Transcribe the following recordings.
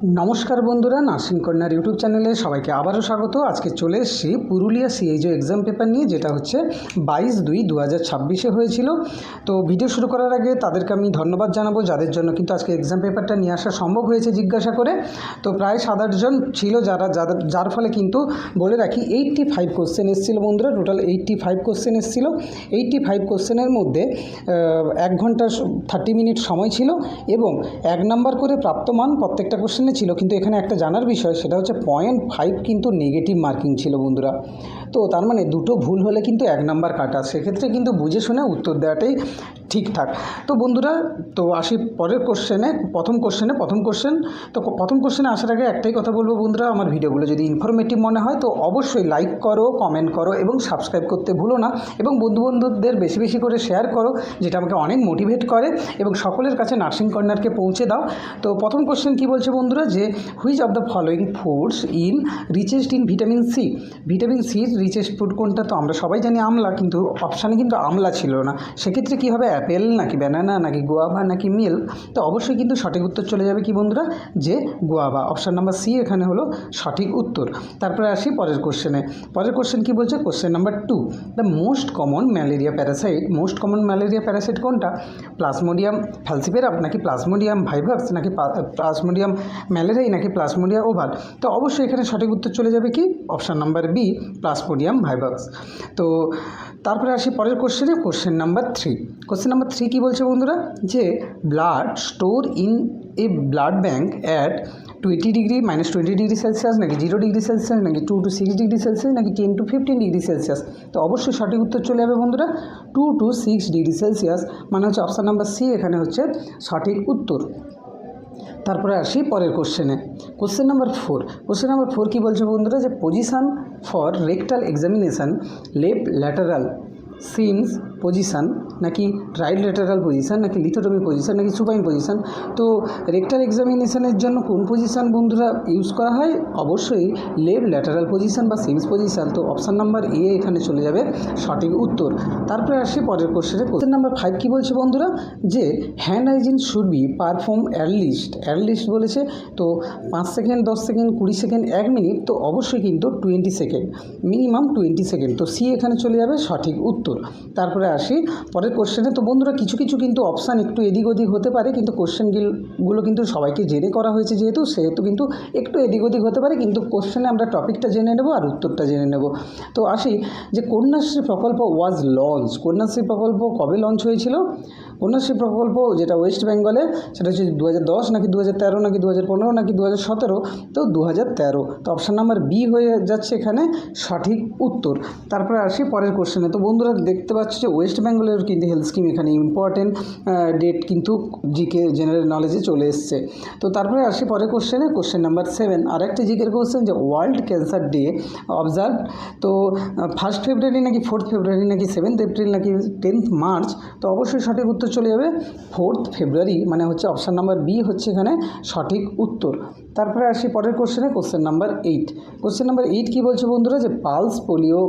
নমস্কার বন্ধুরা, nursing corner YouTube চ্যানেলে সবাইকে আবারও স্বাগত। আজকে চলে এসেছি পুরুলিয়া সিএইচও এক্সাম পেপার নিয়ে, যেটা হচ্ছে 22/2/2026 হয়েছিল। তো ভিডিও শুরু করার আগে তাদেরকে আমি ধন্যবাদ জানাবো, যাদের জন্য কিন্তু আজকে এক্সাম পেপারটা নিয়ে আসা সম্ভব হয়েছে জিজ্ঞাসা করে। তো প্রায় 7-8 জন ছিল যার ফলে কিন্তু বলে রাখি 85 কোশ্চেন এসেছিল বন্ধুরা। টোটাল 85 কোশ্চেন এসেছিল। 85 কোশ্চেনের মধ্যে 1 ঘন্টা 30 মিনিট সময় ছিল এবং 1 নাম্বার করে প্রাপ্ত মান প্রত্যেকটা কোশ্চেনে ছিল। কিন্তু এখানে একটা জানার বিষয়, সেটা হচ্ছে 0.5 কিন্তু নেগেটিভ মার্কিং ছিল বন্ধুরা। তো তার মানে দুটো ভুল হলে কিন্তু 1 নাম্বার কাটা। সেক্ষেত্রে কিন্তু বুঝে শুনে উত্তর দেওয়াটাই ঠিকঠাক। তো বন্ধুরা, তো আসি পরের কোশ্চেনে। প্রথম কোশ্চেনে আসার আগে একটাই কথা বলবো বন্ধুরা, আমার ভিডিওগুলো যদি ইনফরমেটিভ মনে হয় তো অবশ্যই লাইক করো, কমেন্ট করো এবং সাবস্ক্রাইব করতে ভুলো না। এবং বন্ধুদের বেশি বেশি করে শেয়ার করো, যেটা আমাকে অনেক মোটিভেট করে এবং সকলের কাছে নার্সিং কর্নারকে পৌঁছে দাও। তো প্রথম কোশ্চেন কী বলছে বন্ধুরা, যে which of the following foods richest in vitamin C. Vitamin সির রিচেস্ট ফুড কোনটা? তো আমরা সবাই জানি আমলা, কিন্তু অপশানে কিন্তু আমলা ছিল না। সেক্ষেত্রে কী হবে, অ্যাপেল নাকি ব্যানানা নাকি গুয়াভা নাকি মিল্ক? তো অবশ্যই কিন্তু সঠিক উত্তর চলে যাবে কি বন্ধুরা, যে গুয়াভা। অপশান নাম্বার সি এখানে হলো সঠিক উত্তর। তারপরে আসি পরের কোশ্চেনে। পরের কোশ্চেন কী বলছে, question number 2, the most common malaria Parasite কোনটা? প্লাজমোডিয়াম ফ্যালসিপেরাম নাকি প্লাজমোডিয়াম ভাইভাক্স নাকি প্লাজমোডিয়াম ম্যালেরিয়াই নাকি প্লাজমোডিয়া ওভাল? তো অবশ্যই এখানে সঠিক উত্তর চলে যাবে কি, অপশান নাম্বার বি, প্লাজমোডিয়াম ভাইভাক্স। তো তারপরে আসি পরের কোশ্চেনে, কোশ্চেন নাম্বার 3। কোশ্চেন নাম্বার 3 কী বলছে বন্ধুরা, যে blood store in a blood bank at 20 degree -20 degree Celsius নাকি 0 ডিগ্রি সেলসিয়াস নাকি 2 to 6 ডিগ্রি সেলসিয়াস নাকি 10 to 15 ডিগ্রি সেলসিয়াস? তো অবশ্যই সঠিক উত্তর চলে যাবে বন্ধুরা 2 to 6 ডিগ্রি সেলসিয়াস, মানে হচ্ছে অপশান নাম্বার সি এখানে হচ্ছে সঠিক উত্তর। তারপরে আসি পরের কোশ্চেনে, কোশ্চেন নাম্বার 4 কী বলছে বন্ধুরা, যে position for rectal examination left lateral seems position নাকি রাইট ল্যাটারাল পজিশান নাকি লিথোটমি পজিশান নাকি সুপাইন পজিশান? তো রেকটাল এক্সামিনেশানের জন্য কোন পজিশান বন্ধুরা ইউজ করা হয়? অবশ্যই লেফট ল্যাটারাল পজিশান বা সিমস পজিশান। তো অপশান নাম্বার এ এখানে চলে যাবে সঠিক উত্তর। তারপরে আসি পরের কোশ্চেনে, কোশ্চেন নাম্বার 5 কী বলছে বন্ধুরা, যে hand hygiene should be perform at least বলেছে। তো 5 সেকেন্ড, 10 সেকেন্ড, 20 সেকেন্ড, 1 মিনিট? তো অবশ্যই কিন্তু 20 সেকেন্ড, মিনিমাম 20 সেকেন্ড। তো সি এখানে চলে যাবে সঠিক উত্তর। তারপরে আসি পরের কোশ্চেনে। তো বন্ধুরা, কিছু কিন্তু অপশান একটু এদিক ওদিক হতে পারে, কিন্তু কোশ্চেনগুলো কিন্তু সবাইকে জেনে করা হয়েছে, সেহেতু কিন্তু একটু এদিক ওদিক হতে পারে, কিন্তু কোশ্চেনে আমরা টপিকটা জেনে নেব আর উত্তরটা জেনে নেব। তো আসি, যে কন্যাশ্রী প্রকল্প কন্যাশ্রী প্রকল্প কবে লঞ্চ হয়েছিল? কন্যাশ্রী প্রকল্প যেটা ওয়েস্ট বেঙ্গলে, সেটা হচ্ছে 2010 নাকি 2013 নাকি 2015 নাকি 2017? তো 2013। তো অপশান নাম্বার বি হয়ে যাচ্ছে এখানে সঠিক উত্তর। তারপরে আসি পরের কোশ্চেনে। তো বন্ধুরা, দেখতে পাচ্ছ যে ওয়েস্ট বেঙ্গলের কিন্তু হেলথ স্কিম এখানে ইম্পর্টেন্ট ডেট কিন্তু জিকে জেনারেল নলেজে চলে এসছে। তো তারপরে আসি পরের কোশ্চেনে, কোশ্চেন নাম্বার 7, আর একটা জিকের কোশ্চেন, যে ওয়ার্ল্ড ক্যান্সার ডে অবজার্ভ। তো 1 ফেব্রুয়ারি নাকি 4 ফেব্রুয়ারি নাকি 7 এপ্রিল নাকি 10 মার্চ? তো অবশ্যই সঠিক উত্তর চলে যাবে 4 ফেব্রুয়ারি, মানে হচ্ছে অপশান নাম্বার বি হচ্ছে এখানে সঠিক উত্তর। তারপরে আসি পরের কোশ্চেনে, কোশ্চেন নাম্বার 8 কী বলছে বন্ধুরা, যে pulse polio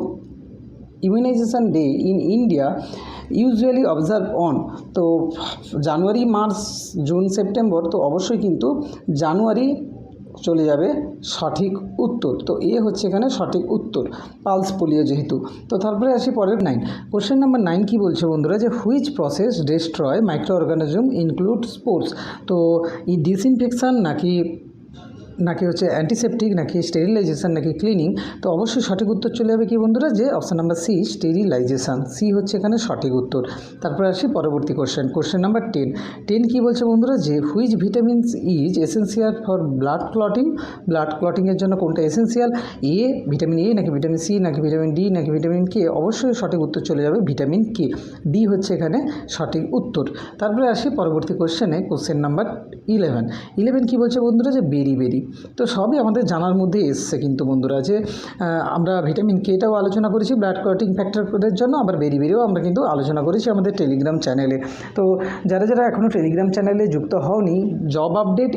immunisation day in India usually observe on. তো জানুয়ারি, মার্চ, জুন, সেপ্টেম্বর? তো অবশ্যই কিন্তু জানুয়ারি চলে যাবে সঠিক উত্তর। তো এ হচ্ছে এখানে সঠিক উত্তর, পালস পোলিও যেহেতু। তো তারপরে আসি পরের 9। কোশ্চেন নাম্বার 9 কী বলছে বন্ধুরা, যে which process destroy micro organism include spores? তো ডিসইনফেকশান নাকি হচ্ছে অ্যান্টিসেপটিক নাকি স্টেরিলাইজেশান নাকি ক্লিনিং? তো অবশ্যই সঠিক উত্তর চলে যাবে কি বন্ধুরা, যে option number C, sterilisation. C হচ্ছে এখানে সঠিক উত্তর। তারপরে আসি পরবর্তী কোশ্চেন নাম্বার 10 কী বলছে বন্ধুরা, যে which vitamins is essential for blood ক্লটিংয়ের জন্য কোনটা এসেন্সিয়াল? ভিটামিন এ নাকি ভিটামিন সি নাকি ভিটামিন ডি নাকি ভিটামিন কে? অবশ্যই সঠিক উত্তর চলে যাবে ভিটামিন কে। ডি হচ্ছে এখানে সঠিক উত্তর। তারপরে আসি পরবর্তী কোশ্চেনে, কোশ্চেন নাম্বার 11 কী বলছে বন্ধুরা, যে বেরি তো সবই আমাদের জানার মধ্যে এসছে কিন্তু বন্ধুরা, যে আমরা ভিটামিন কেটাও আলোচনা করেছি ব্লাড ক্লটিং ফ্যাক্টরের জন্য, আবার বেরিবেরিও আমরা কিন্তু আলোচনা করেছি আমাদের টেলিগ্রাম চ্যানেলে। তো যারা যারা এখনও টেলিগ্রাম চ্যানেলে যুক্ত হওনি, জব আপডেট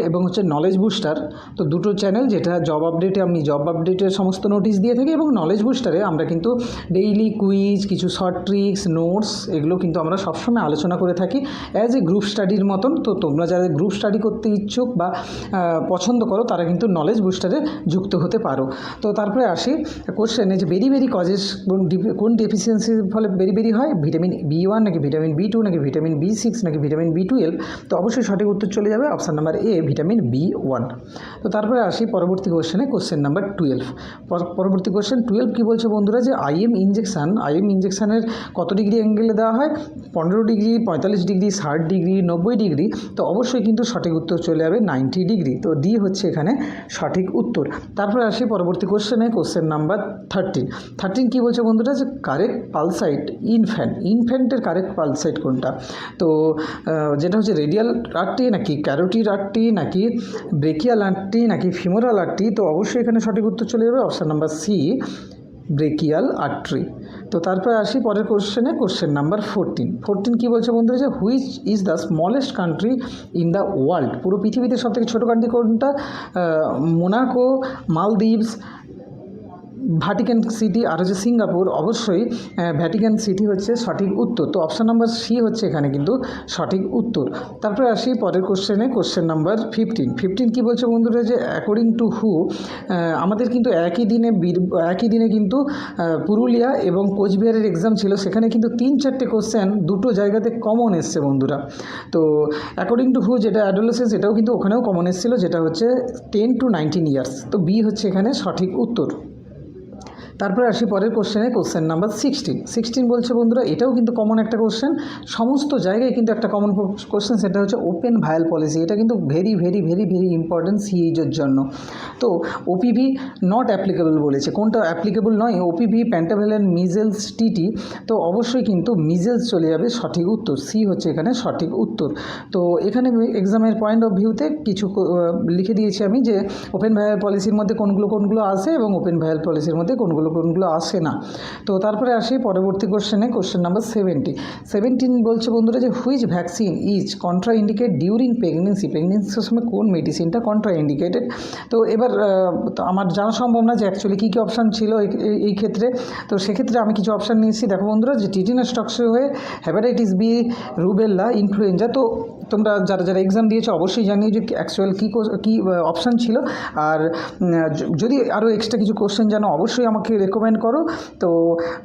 এবং হচ্ছে নলেজ বুস্টার, তো দুটো চ্যানেল, যেটা জব আপডেটে আমি জব আপডেটের সমস্ত নোটিশ দিয়ে থাকি এবং নলেজ বুস্টারে আমরা কিন্তু ডেইলি কুইজ, কিছু শর্ট ট্রিক্স, নোটস, এগুলো কিন্তু আমরা সবসময় আলোচনা করে থাকি অ্যাজ এ গ্রুপ স্টাডির মতন। তো তোমরা যারা গ্রুপ স্টাডি করতে ইচ্ছুক বা পছন্দ করো তারা কিন্তু নলেজ বুস্টারে যুক্ত হতে পারো। তো তারপরে আসি কোশ্চেনে, যে বেরি কজেস কোন ডেফিসিয়েন্সির ফলে বেরি হয়, ভিটামিন B1 নাকি ভিটামিন B2 নাকি ভিটামিন B6 নাকি ভিটামিন B12? তো অবশ্যই সঠিক উত্তর চলে যাবে অপশান নাম্বার এ, ভিটামিন B1। তো তারপরে আসি পরবর্তী কোশ্চেনে, কোশ্চেন নাম্বার 12। পরবর্তী কোশ্চেন 12 কী বলছে বন্ধুরা, যে আইএম ইঞ্জেকশানের কত ডিগ্রি অ্যাঙ্গেলে দেওয়া হয়, 15 ডিগ্রি, 45 ডিগ্রি, 60 ডিগ্রি, 90 ডিগ্রি? তো অবশ্যই কিন্তু সঠিক উত্তর চলে যাবে 90 ডিগ্রি। তো ডি হচ্ছে এখানে সঠিক উত্তর। তারপরে আসি পরবর্তী কোশ্চেনে, কোশ্চেন নাম্বার 13 কী বলছে বন্ধুরা, যে কারেক্ট পালসাইট ইনফ্যান্টের কারেক্ট পালসাইট কোনটা? তো যেটা হচ্ছে রেডিয়াল আর্টারি নাকি ক্যারোটিড আর্টারি নাকি ব্রেকিয়াল আর্টারি নাকি ফিমোরাল আর্টারি? তো অবশ্যই এখানে সঠিক উত্তর চলে যাবে অপশান নাম্বার সি, ব্রেকিয়াল আর্টারি। তো তারপরে আসি পরের কোশ্চেনে, কোশ্চেন নাম্বার 14 কী বলছে বন্ধুরা, যে which is the smallest country in the world? পুরো পৃথিবীতে সবথেকে ছোটো কান্ট্রি কোনটা? মোনাকো, মালদ্বীপস, ভ্যাটিকান সিটি আর হচ্ছে সিঙ্গাপুর। অবশ্যই ভ্যাটিকান সিটি হচ্ছে সঠিক উত্তর। তো অপশান নাম্বার সি হচ্ছে এখানে কিন্তু সঠিক উত্তর। তারপরে আসি পরের কোশ্চেনে, কোশ্চেন নাম্বার 15 কী বলছে বন্ধুরা, যে অ্যাকর্ডিং টু হু? আমাদের কিন্তু একই দিনে কিন্তু পুরুলিয়া এবং কোচবিহারের এক্সাম ছিল, সেখানে কিন্তু 3-4টে কোশ্চেন দুটো জায়গাতে কমন এসছে বন্ধুরা। তো অ্যাকর্ডিং টু হু যেটা অ্যাডোলেসেন্স, এটাও কিন্তু ওখানেও কমন এসেছিলো, যেটা হচ্ছে 10 to 19 ইয়ার্স। তো বি হচ্ছে এখানে সঠিক উত্তর। তারপরে আসি পরের কোশ্চেনে, কোশ্চেন নাম্বার 16 বলছে বন্ধুরা, এটাও কিন্তু কমন একটা কোশ্চেন, সমস্ত জায়গায় কিন্তু একটা কমন কোশ্চেন, সেটা হচ্ছে ওপেন ভায়াল পলিসি। এটা কিন্তু very very very very important সিএইচের জন্য। তো ওপিভি নট অ্যাপ্লিকেবল বলেছে, কোনটা অ্যাপ্লিকেবল নয়? OPV, pentavalent, measles, TT. তো অবশ্যই কিন্তু মিজেলস চলে যাবে সঠিক উত্তর, সি হচ্ছে এখানে সঠিক উত্তর। তো এখানে এক্সামের পয়েন্ট অফ ভিউতে কিছু লিখে দিয়েছি আমি, যে ওপেন ভায়াল পলিসির মধ্যে কোনগুলো আসে এবং ওপেন ভায়াল পলিসির মধ্যে কোনগুলো আসে না। তো তারপরে আসি পরবর্তী কোশ্চেনে, কোশ্চেন নাম্বার 17 বলছে বন্ধুরা, যে which vaccine is contra indicate during প্রেগনেন্সির সময় কোন মেডিসিনটা কন্ট্রা ইন্ডিকেটেড? তো এবার আমার জানা সম্ভব না যে অ্যাকচুয়ালি কী অপশান ছিল এই ক্ষেত্রে। তো সেক্ষেত্রে আমি কিছু অপশান নিয়েছি, দেখো বন্ধুরা, যে টিটেনাস টক্সি হয়ে হেপাটাইটিস বি, রুবেলা, ইনফ্লুয়েঞ্জা। তো তোমরা যারা এক্সাম দিয়েছো অবশ্যই জানিও যে অ্যাকচুয়াল কী অপশান ছিল। আর যদি আরও এক্সট্রা কিছু কোশ্চেন জানো অবশ্যই আমাকে রেকমেন্ড করো। তো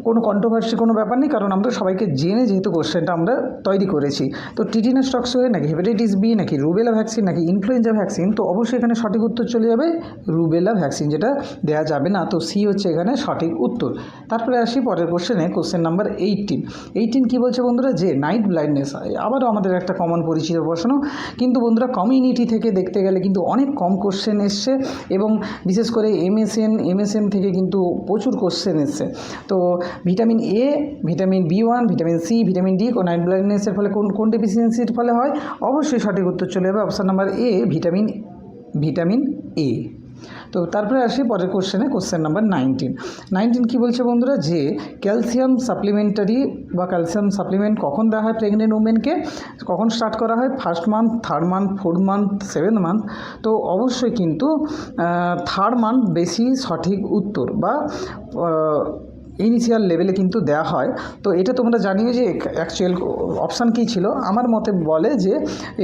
কোনো কন্ট্রোভার্সি কোনো ব্যাপার নেই, কারণ আমরা সবাইকে জেনে যেহেতু কোশ্চেনটা আমরা তৈরি করেছি। তো টিটেনাস টক্সি হয়ে নাকি হেপাটাইটিস বি নাকি রুবেলা ভ্যাকসিন নাকি ইনফ্লুয়েঞ্জা ভ্যাকসিন? তো অবশ্যই এখানে সঠিক উত্তর চলে যাবে রুবেলা ভ্যাকসিন, যেটা দেওয়া যাবে না। তো সি হচ্ছে এখানে সঠিক উত্তর। তারপরে আসি পরের কোশ্চেনে, কোশ্চেন নাম্বার 18 কী বলছে বন্ধুরা, যে নাইট ব্লাইন্ডনেস আবারও আমাদের একটা কমন পরিচিত প্রশ্ন, কিন্তু বন্ধুরা কমিউনিটি থেকে দেখতে গেলে কিন্তু অনেক কম কোশ্চেন এসছে এবং বিশেষ করে এমএসএন থেকে কিন্তু প্রচুর কোশ্চেন এসছে। তো vitamin A, vitamin B1, vitamin C, vitamin D night ব্লাইন্ডনেসের ফলে কোন ডেফিসিয়েন্সির ফলে হয়? অবশ্যই সঠিক উত্তর চলে যাবে option number A, vitamin A. তো তারপরে আসি পরের কোশ্চেনে, কোশ্চেন নাম্বার 19 কী বলছে বন্ধুরা, যে ক্যালসিয়াম সাপ্লিমেন্ট কখন দেওয়া হয় প্রেগনেন্ট উমেনকে? কখন স্টার্ট করা হয়? 1st month, 3rd month, 4th month, 7th month? তো অবশ্যই কিন্তু 3rd মান্থ বেশি সঠিক উত্তর, বা ইনিশিয়াল লেভেলে কিন্তু দেওয়া হয়। তো এটা তোমরা জানিও যে অ্যাকচুয়াল অপশান কী ছিল। আমার মতে বলে যে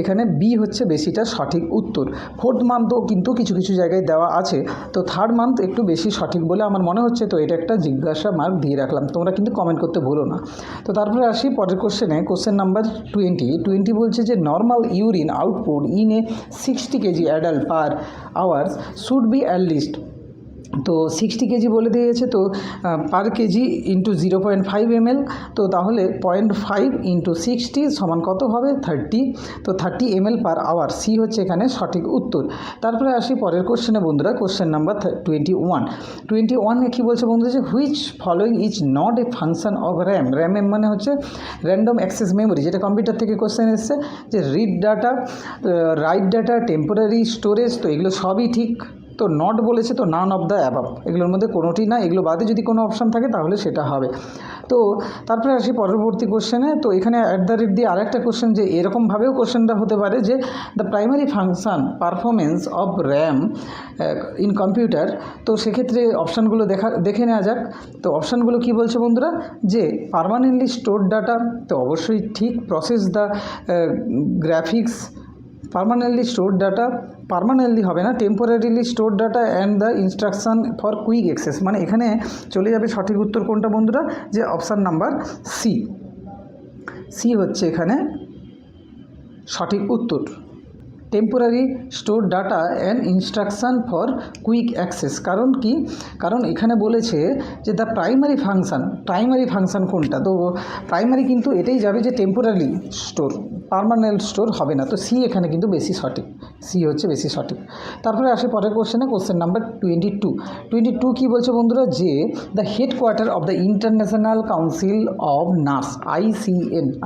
এখানে বি হচ্ছে বেশিটা সঠিক উত্তর। 4th মান্থও কিন্তু কিছু কিছু জায়গায় দেওয়া আছে, তো 3rd মান্থ একটু বেশি সঠিক বলে আমার মনে হচ্ছে। তো এটা একটা জিজ্ঞাসা মার্ক দিয়ে রাখলাম, তোমরা কিন্তু কমেন্ট করতে ভুলো না। তো তারপরে আসি পরের কোশ্চেনে, কোশ্চেন নাম্বার 20 বলছে, যে normal urine output in a 60 kg adult per hours should be at least তো 60 কেজি বলে দিয়েছে, তো পার কেজি ইন্টু 0.5 ml, তো তাহলে 0.5 ইন্টু 60 সমান কত হবে 30, তো 30 ml পার আওয়ার। সি হচ্ছে এখানে সঠিক উত্তর। তারপরে আসি পরের কোশ্চেনে বন্ধুরা, কোশ্চেন নাম্বার 21 কী বলছে বন্ধুরা, যে which following is not a function of RAM. RAM মানে হচ্ছে র্যান্ডম অ্যাক্সেস মেমোরি, যেটা কম্পিউটার থেকে কোশ্চেন এসছে, যে read data, right data, temporary storage, তো এগুলো সবই ঠিক। তো নট বলেছে, তো নান অফ দ্য অ্যাবাভ, এগুলোর মধ্যে কোনোটি না, এগুলো বাদে যদি কোনো অপশান থাকে তাহলে সেটা হবে। তো তারপরে আসি পরবর্তী কোশ্চেনে। তো এখানে @ দিয়ে আরেকটা কোশ্চেন, যে এরকমভাবেও কোশ্চেনটা হতে পারে, যে the primary function performance of RAM in computer. তো সেক্ষেত্রে অপশানগুলো দেখে নেওয়া যাক। তো অপশানগুলো কি বলছে বন্ধুরা, যে পার্মানেন্টলি স্টোর ডাটা, তো অবশ্যই ঠিক। Process the graphics, permanently store data, permanently হবে না, temporarily store data and the instruction for quick access, মানে এখানে চলে যাবে সঠিক উত্তর কোনটা বন্ধুরা, যে অপশান নাম্বার সি হচ্ছে এখানে সঠিক উত্তর। Temporary store data and instruction for quick access. কারণ কি, কারণ এখানে বলেছে যে দ্য প্রাইমারি ফাংশান কোনটা, তো প্রাইমারি কিন্তু এটাই যাবে যে টেম্পোরারি স্টোর, পার্মানেন্ট স্টোর হবে না। তো সি এখানে কিন্তু বেশি সঠিক, সি হচ্ছে বেশি সঠিক। তারপরে আসে পরের কোশ্চেনে, কোশ্চেন নাম্বার 22 কী বলছে বন্ধুরা, যে the headquarter of the international council of nurse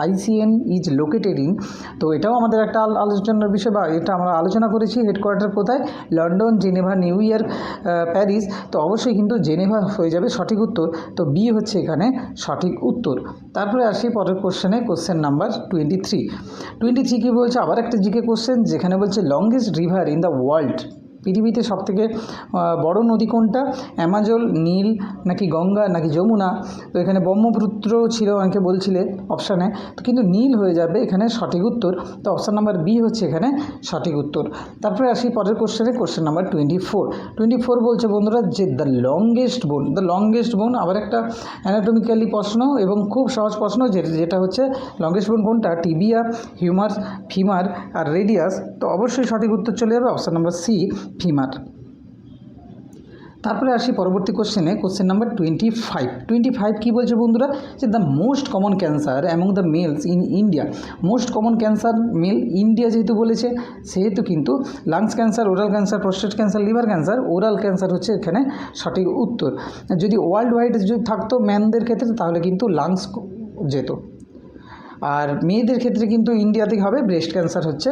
ICN is located in. তো এটাও আমাদের একটা আলোচনার বিষয়, বা এটা আমরা আলোচনা করেছি। হেডকোয়ার্টার কোথায়, London, Geneva, new York, Paris, তো অবশ্যই কিন্তু জেনেভা হয়ে যাবে সঠিক উত্তর। তো বি হচ্ছে এখানে সঠিক উত্তর। তারপরে আসি পরের কোশ্চেনে, কোশ্চেন নাম্বার 23 কী বলছে, আবার একটা জিকে কোশ্চেন, যেখানে বলছে longest river in the world, পৃথিবীতে সবথেকে বড় নদী কোনটা, অ্যামাজন, নীল, নাকি গঙ্গা, নাকি যমুনা। তো এখানে ব্রহ্মপুত্র ছিল অনেকে বলছিলে অপশানে, তো কিন্তু নীল হয়ে যাবে এখানে সঠিক উত্তর। তো অপশান নাম্বার বি হচ্ছে এখানে সঠিক উত্তর। তারপরে আসি পরের কোশ্চেনে, কোশ্চেন নাম্বার 24 বলছে বন্ধুরা, যে দ্য লংগেস্ট বোন আবার একটা অ্যানাটমিক্যালি প্রশ্ন, এবং খুব সহজ প্রশ্ন, যেটা হচ্ছে লংগেস্ট বোন কোনটা, টিবিয়া, হিউমার, ফিমার আর রেডিয়াস। তো অবশ্যই সঠিক উত্তর চলে যাবে অপশান নাম্বার সি, ফিমার। তারপরে আসি পরবর্তী কোশ্চেনে, কোশ্চেন নাম্বার 25 কী বলছে বন্ধুরা, যে the most common cancer among the males in India. Most common cancer male India যেহেতু বলেছে, সেহেতু কিন্তু lungs cancer, oral cancer, prostate cancer, liver cancer, oral cancer হচ্ছে এখানে সঠিক উত্তর। যদি ওয়ার্ল্ড ওয়াইড যদি থাকতো ম্যানদের ক্ষেত্রে, তাহলে কিন্তু লাংস যেত, আর মেয়েদের ক্ষেত্রে কিন্তু ইন্ডিয়াতেই হবে, ব্রেস্ট ক্যান্সার হচ্ছে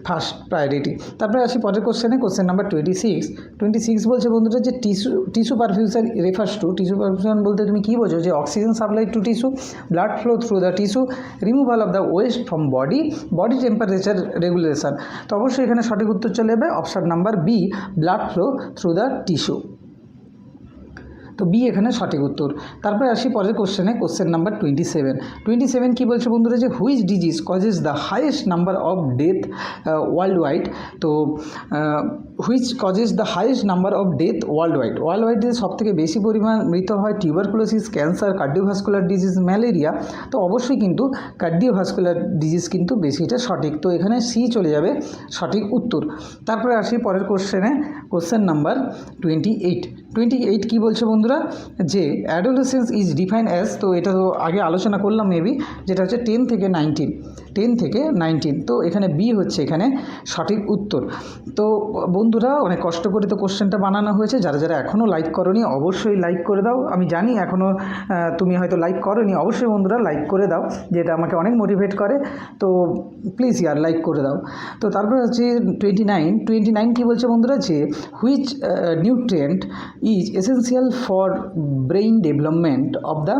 ফার্স্ট প্রায়োরিটি। তারপরে আসি পরের কোশ্চেনে, কোশ্চেন নাম্বার 26 বলছে বন্ধুরা, যে tissue perfusion refers to. Tissue perfusion বলতে তুমি কী বোঝো, যে oxygen supply to tissue, blood flow through the tissue, removal of the waste from body temperature regulation. তো অবশ্যই এখানে সঠিক উত্তর চলে যাবে option number B, blood flow through the tissue. তো বি এখানে সঠিক উত্তর। তারপরে আসি পরের কোশ্চেনে, কোশ্চেন নাম্বার 27 কী বলছে বন্ধুরা, যে which disease causes the highest number of death world wide. তো which causes the highest number of death world ওয়াইডে সবথেকে বেশি পরিমাণ মৃত হয় tuberculosis, cancer, cardiovascular disease, malaria. তো অবশ্যই কিন্তু কার্ডিওভাস্কুলার ডিজিজ কিন্তু বেশিটা সঠিক। তো এখানে সি চলে যাবে সঠিক উত্তর। তারপরে আসি পরের কোশ্চেনে, কোশ্চেন নাম্বার 28 কী বলছে বন্ধুরা, যে অ্যাডোলেসেন্স ইজ ডিফাইন অ্যাজ। তো এটা তো আগে আলোচনা করলাম মেবি, যেটা হচ্ছে 10 থেকে 19। তো এখানে বি হচ্ছে এখানে সঠিক উত্তর। তো বন্ধুরা, অনেক কষ্ট করে তো কোশ্চেনটা বানানো হয়েছে। যারা যারা এখনও লাইক করোনি, অবশ্যই লাইক করে দাও। আমি জানি এখনও তুমি হয়তো লাইক করোনি, অবশ্যই বন্ধুরা লাইক করে দাও, যেটা আমাকে অনেক মোটিভেট করে। তো প্লিজ ইয়ার লাইক করে দাও। তো তারপরে হচ্ছে 29 কী বলছে বন্ধুরা, যে which nutrient is essential for brain development of the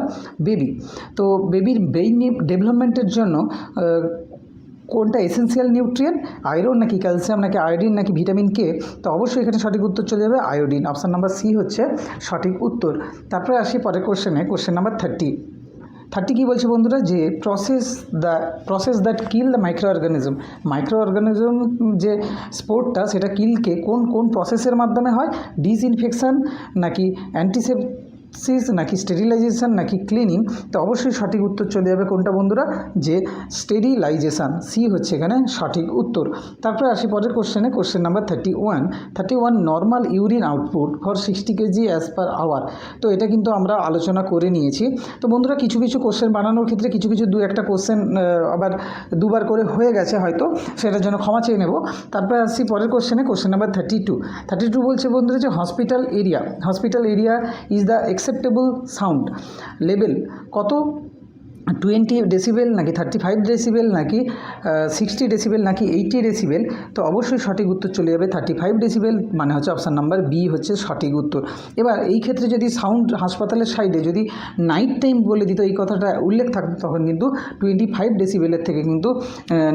baby. তো বেবির ব্রেইন ডেভেলপমেন্টের জন্য কোনটা এসেন্সিয়াল নিউট্রিয়েন্ট, আয়রন, নাকি ক্যালসিয়াম, নাকি আয়োডিন, নাকি ভিটামিন কে। তো অবশ্যই এখানে সঠিক উত্তর চলে যাবে আয়োডিন, অপশান নাম্বার সি হচ্ছে সঠিক উত্তর। তারপরে আসি পরের কোশ্চেনে, কোশ্চেন নাম্বার 30 কী বলছে বন্ধুরা, যে process that kill the micro organism যে স্পোরটা, সেটা কিলকে কোন প্রসেসের মাধ্যমে হয়, ডিসইনফেকশান, নাকি নাকি স্টেরিলাইজেশন নাকি ক্লিনিং, তো অবশ্যই সঠিক উত্তর চলে যাবে কোনটা বন্ধুরা, যে স্টেরিলাইজেশন, সি হচ্ছে এখানে সঠিক উত্তর। তারপরে আসি পরের কোশ্চেনে, question number 31 normal urine output for 60 KG as per hour. তো এটা কিন্তু আমরা আলোচনা করে নিয়েছি। তো বন্ধুরা কিছু কিছু কোশ্চেন বানানোর ক্ষেত্রে কিছু কিছু দু একটা কোশ্চেন আবার দুবার করে হয়ে গেছে হয়তো, সেটার জন্য ক্ষমা চেয়ে নেব। তারপরে আসছি পরের কোশ্চেনে, কোশ্চেন নাম্বার 32 বলছে বন্ধুরা যে hospital area is the acceptable sound level কত, 20 ডেসিবেল নাকি 35 ডেসিবেল নাকি 60 ডেসিবেল নাকি 80 ডেসিবেল। তো অবশ্যই সঠিক উত্তর চলে যাবে 35 ডেসিবেল, মানে হচ্ছে অপশান নাম্বার বি হচ্ছে সঠিক উত্তর। এবার এই ক্ষেত্রে যদি সাউন্ড হাসপাতালের সাইডে যদি নাইট টাইম বলে দিত, এই কথাটা উল্লেখ থাকতো, তখন কিন্তু 25 ডেসিবেলের থেকে কিন্তু